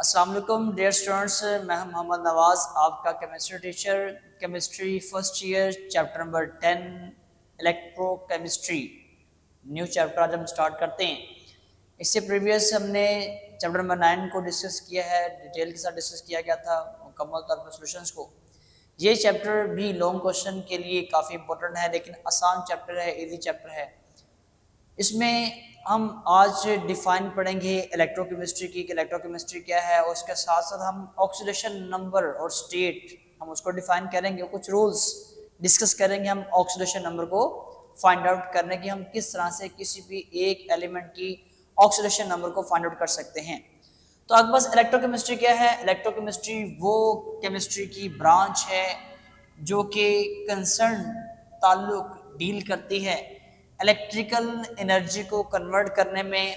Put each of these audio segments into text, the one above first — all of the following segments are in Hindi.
अस्सलाम वालेकुम डियर स्टूडेंट्स, मैं हूं मोहम्मद नवाज़, आपका chemistry teacher. Chemistry first year chapter number 10 electrochemistry new chapter आज हम स्टार्ट करते हैं। इससे प्रीवियस हमने चैप्टर नंबर 9 को डिस्कस किया है, डिटेल के साथ डिस्कस किया गया था मुकम्मल तौर पर सॉल्यूशंस को। ये चैप्टर भी लॉन्ग क्वेश्चन के लिए काफ़ी इंपॉर्टेंट है, लेकिन आसान चैप्टर है, इजी चैप्टर है। इसमें हम आज डिफाइन पढ़ेंगे इलेक्ट्रोकेमिस्ट्री की, इलेक्ट्रोकेमिस्ट्री क्या है, और उसके साथ साथ हम ऑक्सीडेशन नंबर और स्टेट हम उसको डिफाइन करेंगे। कुछ रूल्स डिस्कस करेंगे हम ऑक्सीडेशन नंबर को फाइंड आउट करने की, हम किस तरह से किसी भी एक एलिमेंट की ऑक्सीडेशन नंबर को फाइंड आउट कर सकते हैं। तो आपके पास इलेक्ट्रोकेमिस्ट्री क्या है? इलेक्ट्रोकेमिस्ट्री वो केमिस्ट्री की ब्रांच है जो कि कंसर्न ताल्लुक डील करती है इलेक्ट्रिकल एनर्जी को कन्वर्ट करने में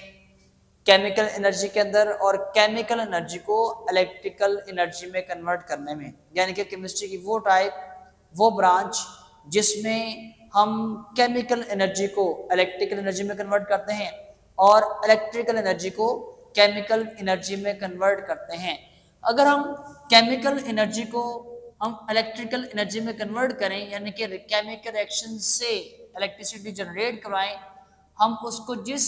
केमिकल एनर्जी के अंदर, और केमिकल एनर्जी को इलेक्ट्रिकल एनर्जी में कन्वर्ट करने में। यानी कि केमिस्ट्री की वो टाइप, वो ब्रांच जिसमें हम केमिकल एनर्जी को इलेक्ट्रिकल एनर्जी में कन्वर्ट करते हैं और इलेक्ट्रिकल एनर्जी को केमिकल एनर्जी में कन्वर्ट करते हैं। अगर हम केमिकल एनर्जी को हम इलेक्ट्रिकल एनर्जी में कन्वर्ट करें, यानी कि केमिकल रिएक्शन से इलेक्ट्रिसिटी जनरेट करवाएं, हम उसको जिस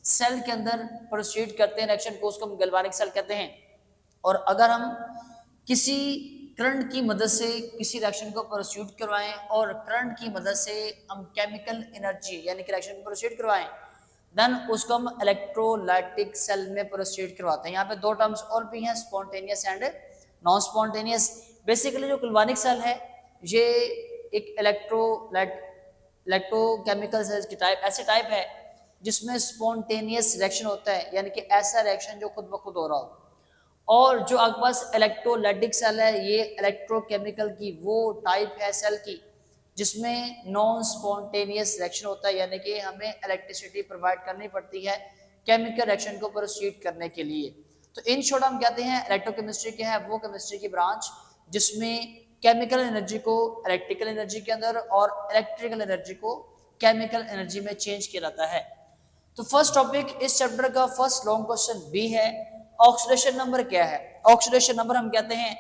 सेल के अंदर प्रोसीड करते हैं रिएक्शन को, उसको हम गैल्वेनिक सेल कहते हैं। और अगर हम किसी करंट की मदद से किसी रिएक्शन को प्रोसीड करवाएं और करंट की मदद से हम केमिकल एनर्जी यानी कि रिएक्शन को प्रोसीड करवाएं, देन उसको हम इलेक्ट्रोलाइटिक सेल में प्रोसीड करवाते हैं। यहाँ पे दो टर्म्स और भी हैं, spontaneous and non spontaneous. Basically जो गैल्वेनिक सेल है ये एक इलेक्ट्रोकेमिकल सेल्स की टाइप ऐसे टाइप है जिसमें स्पॉन्टेनियस रिएक्शन होता है, यानी कि ऐसा रिएक्शन जो खुद ब खुद हो रहा हो। और जो आपके पास इलेक्ट्रोलाइटिक सेल है, ये इलेक्ट्रोकेमिकल की वो टाइप है सेल की जिसमें नॉन स्पॉन्टेनियस रिएक्शन होता है, यानी कि हमें इलेक्ट्रिसिटी प्रोवाइड करनी पड़ती है केमिकल रिएक्शन को प्रोसीड करने के लिए। तो इन शॉर्ट हम कहते हैं इलेक्ट्रोकेमिस्ट्री क्या है? वो केमिस्ट्री की ब्रांच जिसमें केमिकल एनर्जी को इलेक्ट्रिकल एनर्जी के अंदर और इलेक्ट्रिकल एनर्जी को केमिकल एनर्जी में चेंज किया जाता है। तो फर्स्ट टॉपिक इस चैप्टर का फर्स्ट लॉन्ग क्वेश्चन बी है, ऑक्सीडेशन नंबर क्या है? ऑक्सीडेशन नंबर हम कहते हैं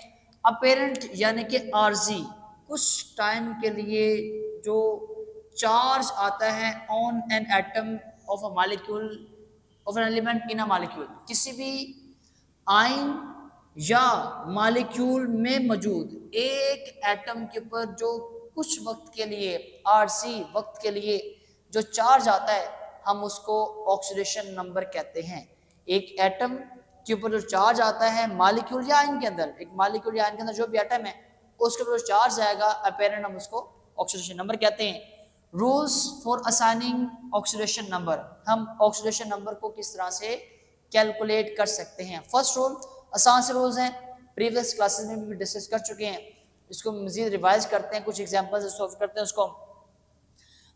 अपेरेंट यानी कि आरजी, कुछ टाइम के लिए जो चार्ज आता है on an atom of a molecule of an element in a molecule, किसी भी आयन या मॉलिक्यूल में मौजूद एक एटम के ऊपर जो कुछ वक्त के लिए, आरसी वक्त के लिए जो चार्ज आता है, हम उसको ऑक्सीडेशन नंबर कहते हैं। एक एटम के ऊपर जो चार्ज आता है मॉलिक्यूल या आयन के अंदर, एक मॉलिक्यूल या आयन के अंदर जो भी एटम है उसके ऊपर जो चार्ज आएगा अपेरेंट, हम उसको ऑक्सीडेशन नंबर कहते हैं। Rules for assigning oxidation number, हम ऑक्सीडेशन नंबर को किस तरह से कैलकुलेट कर सकते हैं। फर्स्ट रूल आसान से रूल्स हैं, प्रीवियस क्लासेस में भी डिस्कस कर चुके हैं, इसको मजीद रिवाइज करते हैं, कुछ एग्जांपल्स से सॉल्व करते हैं उसको।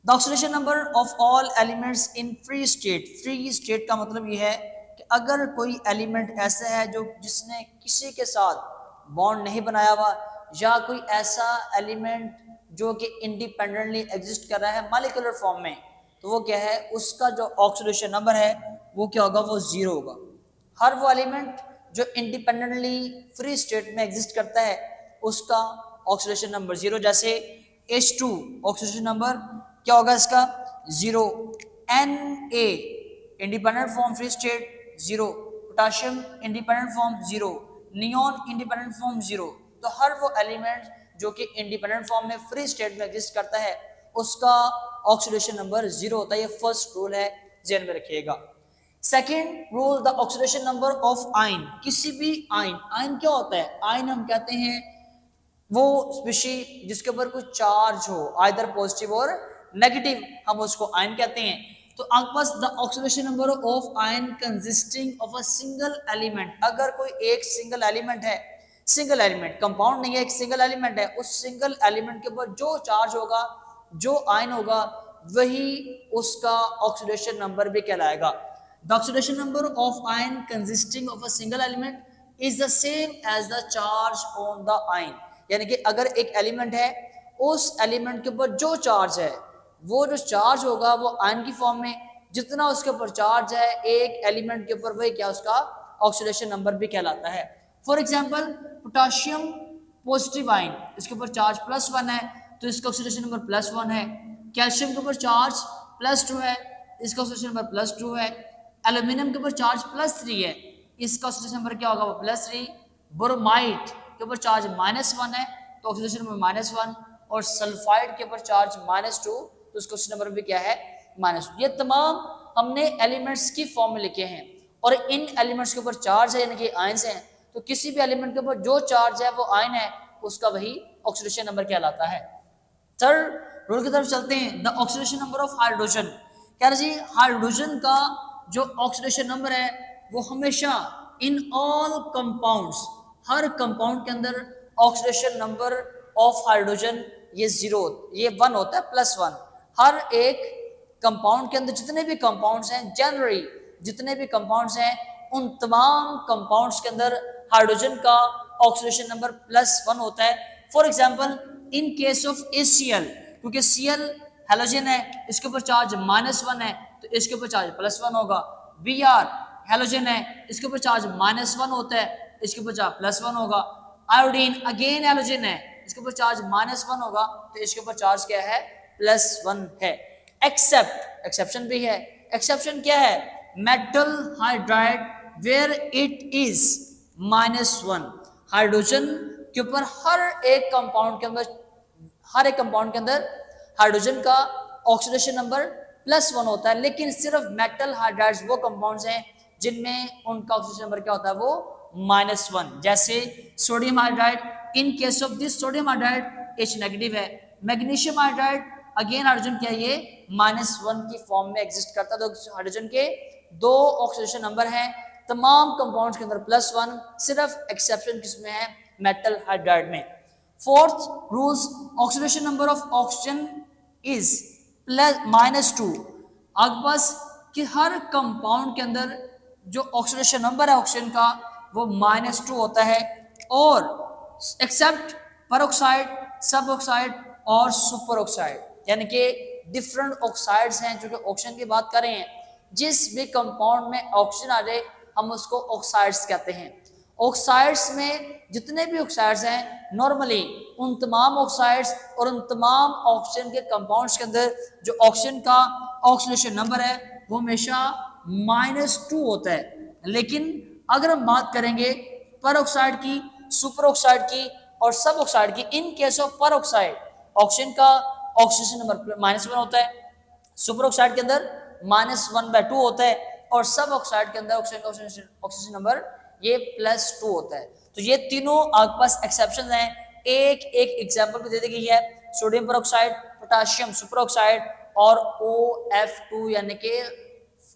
The oxidation number of all elements in free state, free state का मतलब ये है कि अगर कोई एलिमेंट ऐसा है जो जिसने किसी के साथ बॉन्ड नहीं बनाया हुआ, या कोई ऐसा एलिमेंट जो कि इंडिपेंडेंटली एग्जिस्ट कर रहा है मॉलिक्यूलर फॉर्म में, तो वो क्या है, उसका जो ऑक्सीडेशन नंबर है वो क्या होगा, वो जीरो होगा। हर वो एलिमेंट जो इंडिपेंडेंटली फ्री स्टेट में एग्जिस्ट करता है उसका ऑक्सीडेशन नंबर जीरो। जैसे H2 ऑक्सीडेशन नंबर क्या होगा इसका, zero. Na independent form free state zero, potassium independent form zero, neon independent form zero. तो हर वो एलिमेंट जो कि इंडिपेंडेंट फॉर्म में फ्री स्टेट में एग्जिस्ट करता है उसका ऑक्सीडेशन नंबर जीरो होता है। ये फर्स्ट रूल है, ध्यान में रखिएगा। Second rule, the oxidation number of ion, किसी भी आयन, आयन क्या होता है, आयन हम कहते हैं वो स्पीशी जिसके ऊपर कुछ चार्ज हो, आइदर पॉजिटिव और नेगेटिव, हम उसको आयन कहते हैं। तो आपके पास the oxidation number of ion consisting of a single element, अगर कोई एक सिंगल एलिमेंट है, सिंगल एलिमेंट कंपाउंड नहीं है, एक सिंगल एलिमेंट है, उस सिंगल एलिमेंट के ऊपर जो चार्ज होगा, जो आयन होगा, वही उसका ऑक्सीडेशन नंबर भी कहलाएगा। The oxidation number of ion consisting of a single element is the same as the charge on the ion, यानी कि अगर एक एलिमेंट है, उस एलिमेंट के ऊपर जो चार्ज है, वो जो चार्ज होगा वो आयन की फॉर्म में, जितना उसके ऊपर चार्ज है एक एलिमेंट के ऊपर, वही क्या उसका ऑक्सीडेशन नंबर भी कहलाता है। For example potassium positive ion, इसके ऊपर चार्ज +1 है तो इसका ऑक्सीडेशन नंबर +1 है। कैल्शियम के ऊपर चार्ज +2 है, इसका ऑक्सीडेशन नंबर +2 है। एल्यूमिनियम के ऊपर चार्ज +3 है, इसका ऑक्सीडेशन नंबर क्या होगा, वो +3। बोरोमाइड के ऊपर चार्ज -1 है तो ऑक्सीडेशन नंबर -1, और सल्फाइड के ऊपर चार्ज -2 तो उसका ऑक्सीडेशन नंबर भी क्या है, -2। ये तमाम हमने एलिमेंट्स की फॉर्म में लिखे हैं, और इन एलिमेंट्स के ऊपर चार्ज है यानी कि आयंस हैं, तो किसी भी एलिमेंट के ऊपर जो चार्ज है वो आयन है, उसका वही ऑक्सीडेशन नंबर कहलाता है। थर्ड रूल की तरफ चलते हैं, the oxidation number of hydrogen. कह रहे जी हाइड्रोजन का जो ऑक्सीडेशन नंबर है वो हमेशा in all compounds, her compound के अंदर ऑक्सीडेशन नंबर ऑफ हाइड्रोजन ये 1 होता है, +1। हर एक कंपाउंड के अंदर जितने भी कंपाउंड्स हैं, जनरली जितने भी कंपाउंड्स हैं, उन तमाम कंपाउंड्स के अंदर हाइड्रोजन का ऑक्सीडेशन नंबर +1 होता है। For example in case of ACl, क्योंकि Cl हैलोजन है, इसके ऊपर चार्ज -1 है तो इसके ऊपर चार्ज +1 होगा। Br हैलोजन है, इसके ऊपर चार्ज -1 होता है, इसके ऊपर चार्ज +1 होगा। आयोडीन अगेन हैलोजन है, इसके ऊपर चार्ज -1 होगा तो इसके ऊपर चार्ज क्या है, +1 है। एक्सेप्ट, एक्सेप्शन भी है। एक्सेप्शन क्या है, metal hydride where it is -1। Hydrogen के ऊपर हर एक कंपाउंड के अंदर हाइड्रोजन का ऑक्सीडेशन नंबर +1 होता है, लेकिन सिर्फ मेटल हाइड्राइड्स वो कंपाउंड्स हैं जिनमें उनका ऑक्सीडेशन नंबर क्या होता है, वो -1। जैसे sodium hydride, in case of this sodium hydride H negative है। मैग्नीशियम हाइड्राइड अगेन हाइड्रोजन क्या है, ये -1 की फॉर्म में एग्जिस्ट करता है। तो हाइड्रोजन के 2 ऑक्सीडेशन नंबर हैं तमाम कंपाउंड्स के अंदर +1, सिर्फ एक्सेप्शन किसमें है, मेटल हाइड्राइड में। Fourth rules, oxidation number of oxygen is -2। अब बस कि हर कंपाउंड के अंदर जो ऑक्सीडेशन नंबर है ऑक्सीजन का वो -2 होता है, और एक्सेप्ट पेरोक्साइड, सब ऑक्साइड और सुपर ऑक्साइड, यानी कि डिफरेंट ऑक्साइड्स हैं जो कि ऑक्सीजन की बात कर रहे हैं। जिस भी कंपाउंड में ऑक्सीजन आ जाए हम उसको ऑक्साइड्स कहते हैं। ऑक्साइड्स में जितने भी ऑक्साइड्स हैं, नॉर्मली उन तमाम ऑक्साइड्स और उन तमाम ऑक्सीजन के कंपाउंड्स के अंदर जो ऑक्सीजन का ऑक्सीडेशन नंबर है वो हमेशा -2 होता है। लेकिन अगर हम बात करेंगे पर ऑक्साइड की, सुपर ऑक्साइड की और सब ऑक्साइड की, इन केस ऑफ पर ऑक्साइड ऑक्सीजन का ऑक्सीडेशन नंबर -1 होता है, सुपर ऑक्साइड के अंदर -1/2 होता है, और सब ऑक्साइड के अंदर ऑक्सीजन का ऑक्सीडेशन नंबर ये +2 होता है। तो ये तीनों आपके पास एक्सेप्शन हैं, एक एक एग्जांपल भी दे दी गई है। सोडियम पर ऑक्साइड, पोटाशियम सुपर ऑक्साइड और OF2 यानी कि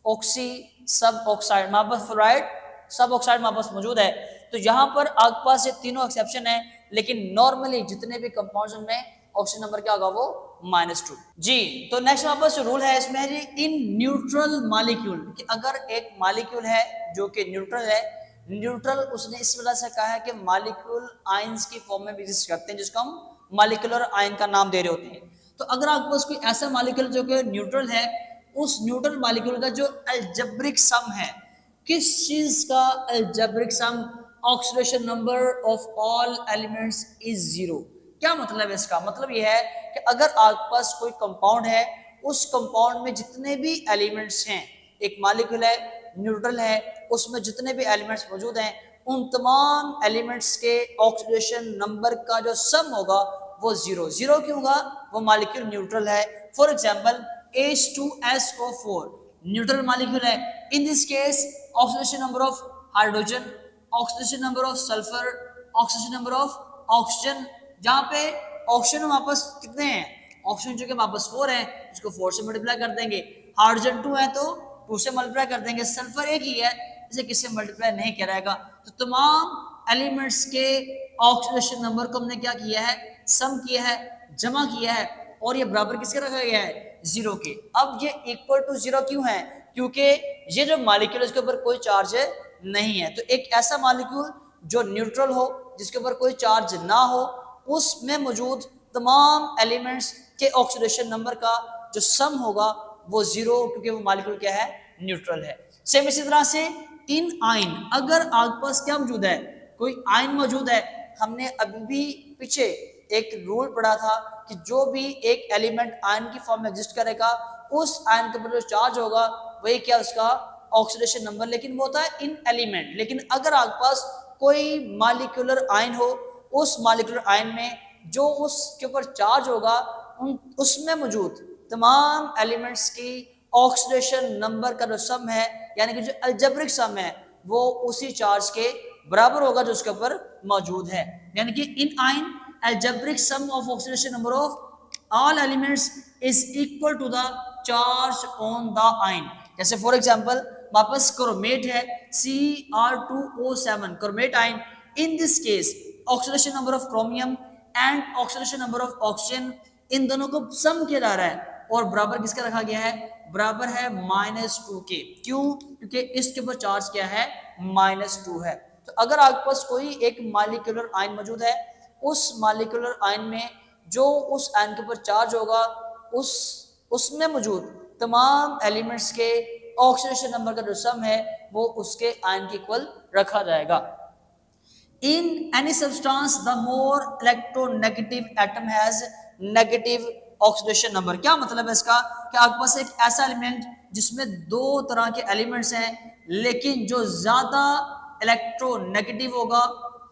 ऑक्सी सब ऑक्साइड, वहां पर फ्लोराइड सब ऑक्साइड वहां पास मौजूद है। तो यहाँ पर आपके पास ये तीनों एक्सेप्शन है, लेकिन नॉर्मली जितने भी कंपाउंड्स में ऑक्सीजन नंबर क्या होगा, वो -2 जी। तो नेक्स्ट हमारे पास जो रूल है इसमें है जी इन न्यूट्रल मॉलिक्यूल, कि अगर एक मॉलिक्यूल है जो कि न्यूट्रल है, न्यूट्रल उसने इस वजह से कहा है कि मॉलिक्यूल आयंस की फॉर्म में एग्जिस्ट करते हैं, जिसको हम मॉलिक्यूलर आयन का नाम दे रहे होते हैं। तो अगर आपके पास कोई ऐसा मॉलिक्यूल जो कि न्यूट्रल है, उस न्यूट्रल मॉलिक्यूल का जो अलजेब्रिक सम है, किस चीज का algebraic sum, oxidation number of all elements is 0। क्या मतलब है इसका, मतलब यह है कि अगर आपके पास कोई कंपाउंड है, उस कंपाउंड में जितने भी एलिमेंट्स हैं, एक मॉलिक्यूल है न्यूट्रल है, उसमें जितने भी एलिमेंट्स मौजूद हैं, उन तमाम एलिमेंट्स के ऑक्सीडेशन नंबर का जो सम होगा वो 0 क्यों होगा, वो मॉलिक्यूल न्यूट्रल है। For example H2SO4 neutral molecule है। In this case oxidation number of hydrogen, oxidation number of sulphur, oxidation number of oxygen, जहां पे ऑक्सीजन वापस कितने हैं, ऑक्सीजन जो कि वापस 4 है, इसको 4 से मल्टीप्लाई कर देंगे। हाइड्रोजन 2 है तो 2 से मल्टीप्लाई कर देंगे। सल्फर एक ही है, इसे किससे मल्टीप्लाई नहीं किया जाएगा। तो तमाम एलिमेंट्स के ऑक्सीडेशन नंबर को हमने क्या किया है, सम किया है, जमा किया है, और ये बराबर किसके रखा गया है, 0 के। अब ये इक्वल टू 0 क्यों है, क्योंकि ये जो मॉलिक्यूल है इसके ऊपर कोई चार्ज नहीं है। तो एक ऐसा मॉलिक्यूल जो न्यूट्रल हो, जिसके ऊपर कोई चार्ज ना हो, उसमें मौजूद तमाम एलिमेंट्स के ऑक्सीडेशन नंबर का जो सम होगा वो 0, क्योंकि वो मॉलिक्यूल क्या है, न्यूट्रल है। सेम इसी तरह से इन आइन, अगर आपके पास क्या मौजूद है, कोई आइन मौजूद है, हमने अभी भी पीछे एक रूल पढ़ा था कि जो भी एक एलिमेंट आयन की फॉर्म में एग्जिस्ट करेगा उस आयन के ऊपर जो चार्ज होगा वही क्या उसका ऑक्सीडेशन नंबर, लेकिन वो होता है इन एलिमेंट। लेकिन अगर आपके पास कोई मॉलिक्यूलर आयन हो, उस मॉलिक्यूलर आयन में जो उसके ऊपर चार्ज होगा उसमें मौजूद तमाम एलिमेंट्स की ऑक्सीडेशन नंबर का जो सम है, यानी कि जो अलजेब्रिक सम है, वो उसी चार्ज के बराबर होगा जो उसके ऊपर मौजूद है। यानी कि in ion algebraic sum of oxidation number of all elements is equal to the charge on the ion। जैसे फॉर एग्जांपल वापस क्रोमेट है Cr2O7 chromate ion, in this case oxidation number of chromium and oxidation number of oxygen, इन दोनों को सम किया जा रहा है और बराबर किसका रखा गया है, बराबर है -2 के। क्यों? क्योंकि इसके ऊपर चार्ज क्या है, -2 है। तो अगर आपके पास कोई एक मॉलिक्यूलर आयन मौजूद है, उस मॉलिक्यूलर आयन में जो उस आयन के ऊपर चार्ज होगा उसमें मौजूद तमाम एलिमेंट्स के ऑक्सीडेशन नंबर का जो सम है वो उसके आयन के इक्वल रखा जाएगा। In any substance the more electronegative atom has negative oxidation number. क्या मतलब है इसका, कि आपके पास एक ऐसा एलिमेंट जिसमें दो तरह के एलिमेंट्स हैं, लेकिन जो ज्यादा इलेक्ट्रोनेगेटिव होगा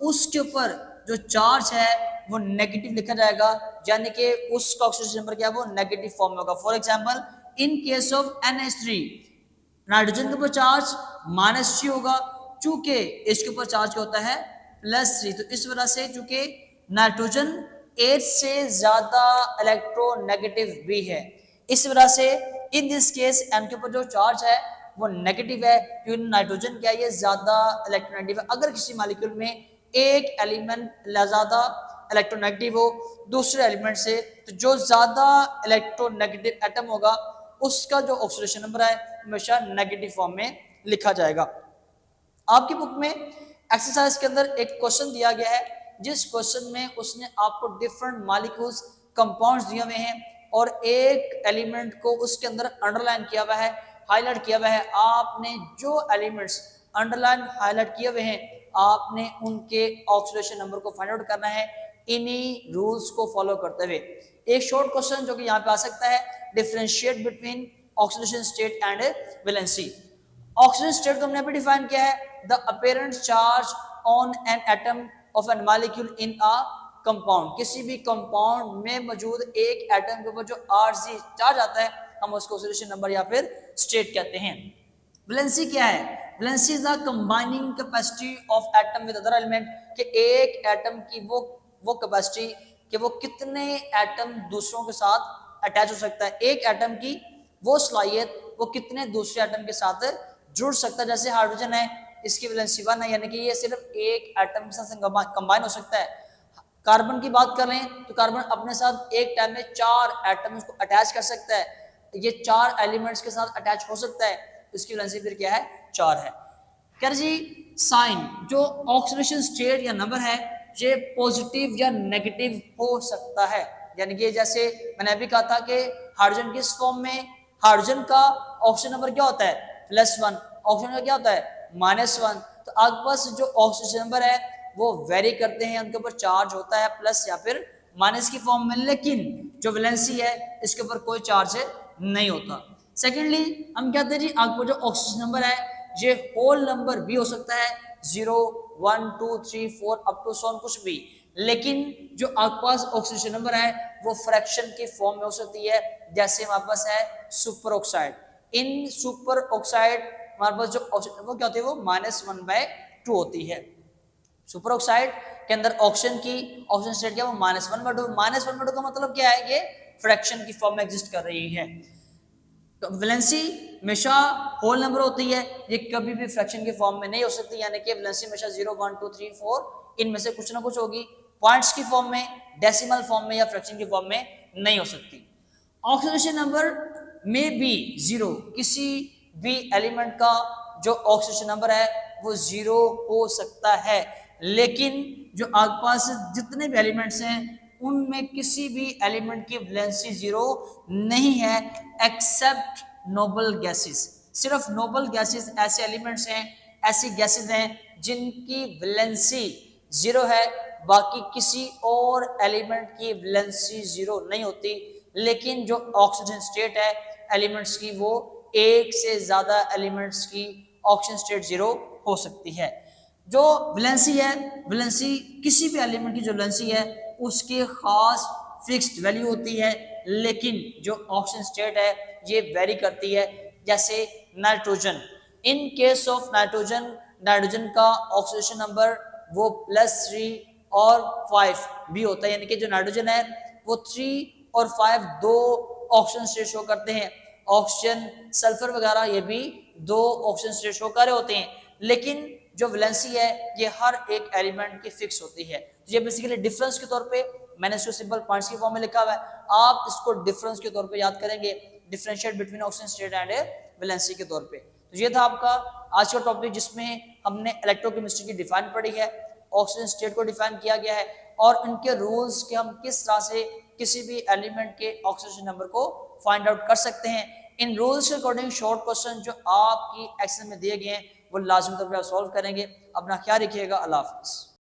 उसके ऊपर जो चार्ज है वो नेगेटिव लिखा जाएगा, यानी कि उसका ऑक्सीडेशन नंबर क्या है, वो नेगेटिव फॉर्म में होगा। For example in case of NH3 nitrogen के ऊपर चार्ज -3 होगा, चूंकि इसके ऊपर चार्ज क्या होता है, +3। तो इस वजह से चूंकि नाइट्रोजन 8 से ज्यादा इलेक्ट्रोनेगेटिव भी है, इस वजह से इन दिस केस M के ऊपर जो चार्ज है वो नेगेटिव है, क्योंकि नाइट्रोजन क्या है, ये ज्यादा इलेक्ट्रोनेगेटिव है। अगर किसी मॉलिक्यूल में एक एलिमेंट ज्यादा इलेक्ट्रोनेगेटिव हो दूसरे एलिमेंट से, तो जो ज्यादा इलेक्ट्रोनेगेटिव एटम होगा उसका जो ऑक्सीडेशन नंबर है हमेशा नेगेटिव फॉर्म में लिखा जाएगा। आपकी बुक में एक्सरसाइज के अंदर एक क्वेश्चन दिया गया है, जिस क्वेश्चन में उसने आपको डिफरेंट मॉलिक्यूल्स कंपाउंड्स दिए हुए हैं और एक एलिमेंट को उसके अंदर अंडरलाइन किया हुआ है, हाईलाइट किया हुआ है। आपने जो एलिमेंट्स अंडरलाइन हाईलाइट किए हुए हैं आपने उनके ऑक्सीडेशन नंबर को फाइंड आउट करना है इन्हीं रूल्स को फॉलो करते हुए। एक शॉर्ट क्वेश्चन जो कि यहाँ पे आ सकता है, differentiate between oxidation state and valency. Oxygen state को हमने अभी डिफाइन किया है, the apparent charge on an atom of an molecule in a compound. किसी भी कंपाउंड में मौजूद एक एटम के ऊपर जो आरजी चार्ज आता है हम उसको ऑक्सीडेशन नंबर या फिर स्टेट कहते हैं। वैलेंसी क्या है, valency is the combining capacity of atom with other element, कि एक एटम की वो कैपेसिटी कि वो कितने एटम दूसरों के साथ अटैच हो सकता है, एक एटम की वो सलाहियत वो कितने दूसरे एटम के साथ जुड़ सकता है। जैसे हाइड्रोजन है, इसकी वैलेंसी 1 है, यानी कि ये सिर्फ एक एटम के साथ कंबाइन हो सकता है। कार्बन की बात कर लें तो कार्बन अपने साथ एक टाइम में 4 एटम्स को अटैच कर सकता है, ये 4 एलिमेंट्स के साथ अटैच हो सकता है, इसकी वैलेंसी फिर क्या है, 4 है। कर जी साइन, जो ऑक्सीडेशन स्टेट या नंबर है ये पॉजिटिव या नेगेटिव हो सकता है, यानी कि जैसे मैंने अभी कहा था कि हाइड्रोजन किस फॉर्म में, हाइड्रोजन का ऑक्सीजन नंबर क्या होता है, +1, ऑक्सीजन का क्या होता है, -1। तो आपके पास जो ऑक्सीजन नंबर है वो वेरी करते हैं, उनके ऊपर चार्ज होता है प्लस या फिर माइनस की फॉर्म में, लेकिन जो वैलेंसी है इसके ऊपर कोई चार्ज नहीं होता। सेकेंडली हम कहते हैं जी आपको जो ऑक्सीजन नंबर है ये होल नंबर भी हो सकता है, 0, 1, 2, 3, 4 अप टू सॉन कुछ भी, लेकिन जो आपके पास ऑक्सीजन नंबर है वो फ्रैक्शन की फॉर्म में हो सकती है। जैसे हमारे पास है सुपर ऑक्साइड, इन सुपर ऑक्साइड हमारे पास जो ऑक्सीजन वो क्या होती है, वो -1/2 होती है। सुपर ऑक्साइड के अंदर ऑक्सीजन की ऑक्सीजन स्टेट क्या है, वो -1/2। -1/2 का मतलब क्या है, ये फ्रैक्शन की फॉर्म में एग्जिस्ट कर रही है। तो वैलेंसी हमेशा होल नंबर होती है, ये कभी भी फ्रैक्शन की फॉर्म में नहीं हो सकती, यानी कि वैलेंसी हमेशा 0, 1, 2, 3, 4 इनमें से कुछ ना कुछ होगी, पॉइंट्स की फॉर्म में, डेसिमल फॉर्म में या फ्रैक्शन की फॉर्म में नहीं हो सकती। ऑक्सीडेशन नंबर में बी 0, किसी भी एलिमेंट का जो ऑक्सीडेशन नंबर है वो 0 हो सकता है, लेकिन जो आपके पास जितने भी एलिमेंट्स हैं उनमें किसी भी एलिमेंट की वैलेंसी 0 नहीं है एक्सेप्ट नोबल गैसेस। सिर्फ नोबल गैसेस ऐसे एलिमेंट्स हैं ऐसी गैसेज हैं जिनकी वैलेंसी 0 है, बाकी किसी और एलिमेंट की वैलेंसी 0 नहीं होती, लेकिन जो ऑक्सीजन स्टेट है एलिमेंट्स की वो एक से ज़्यादा एलिमेंट्स की ऑक्सीजन स्टेट 0 हो सकती है। जो वैलेंसी है, वैलेंसी किसी भी एलिमेंट की जो वैलेंसी है उसकी खास फिक्स्ड वैल्यू होती है, लेकिन जो ऑक्सीजन स्टेट है ये वेरी करती है। जैसे nitrogen, in case of nitrogen, nitrogen का ऑक्सीडेशन नंबर वो +3 और 5 भी होता है, यानी कि जो नाइट्रोजन है वो 3 और 5 दो ऑक्सीजन स्टेट शो करते हैं। ऑक्सीजन, सल्फर वगैरह ये भी 2 ऑक्सीजन स्टेट शो कर रहे होते हैं, लेकिन जो वैलेंसी है ये हर एक एलिमेंट की फिक्स होती है। ये बेसिकली डिफरेंस के तौर पे मैंने इसको सिंपल पॉइंट्स की फॉर्म में लिखा हुआ है, आप इसको डिफरेंस के तौर पे याद करेंगे, differentiate between oxygen state and valency के तौर पे। तो ये था आपका आज का टॉपिक जिसमें हमने इलेक्ट्रोकेमिस्ट्री की डिफाइन पढ़ी है, ऑक्सीजन स्टेट को डिफाइन किया गया है और उनके रूल्स के हम किस तरह से किसी भी एलिमेंट के ऑक्सीजन नंबर को फाइंड आउट कर सकते हैं। इन रूल्स के अकॉर्डिंग शॉर्ट क्वेश्चन जो आपकी एक्सेल में दिए गए हैं वो लाजमी तौर पर आप सॉल्व करेंगे। अपना ख्याल रखिएगा। अल्लाह हाफिज़।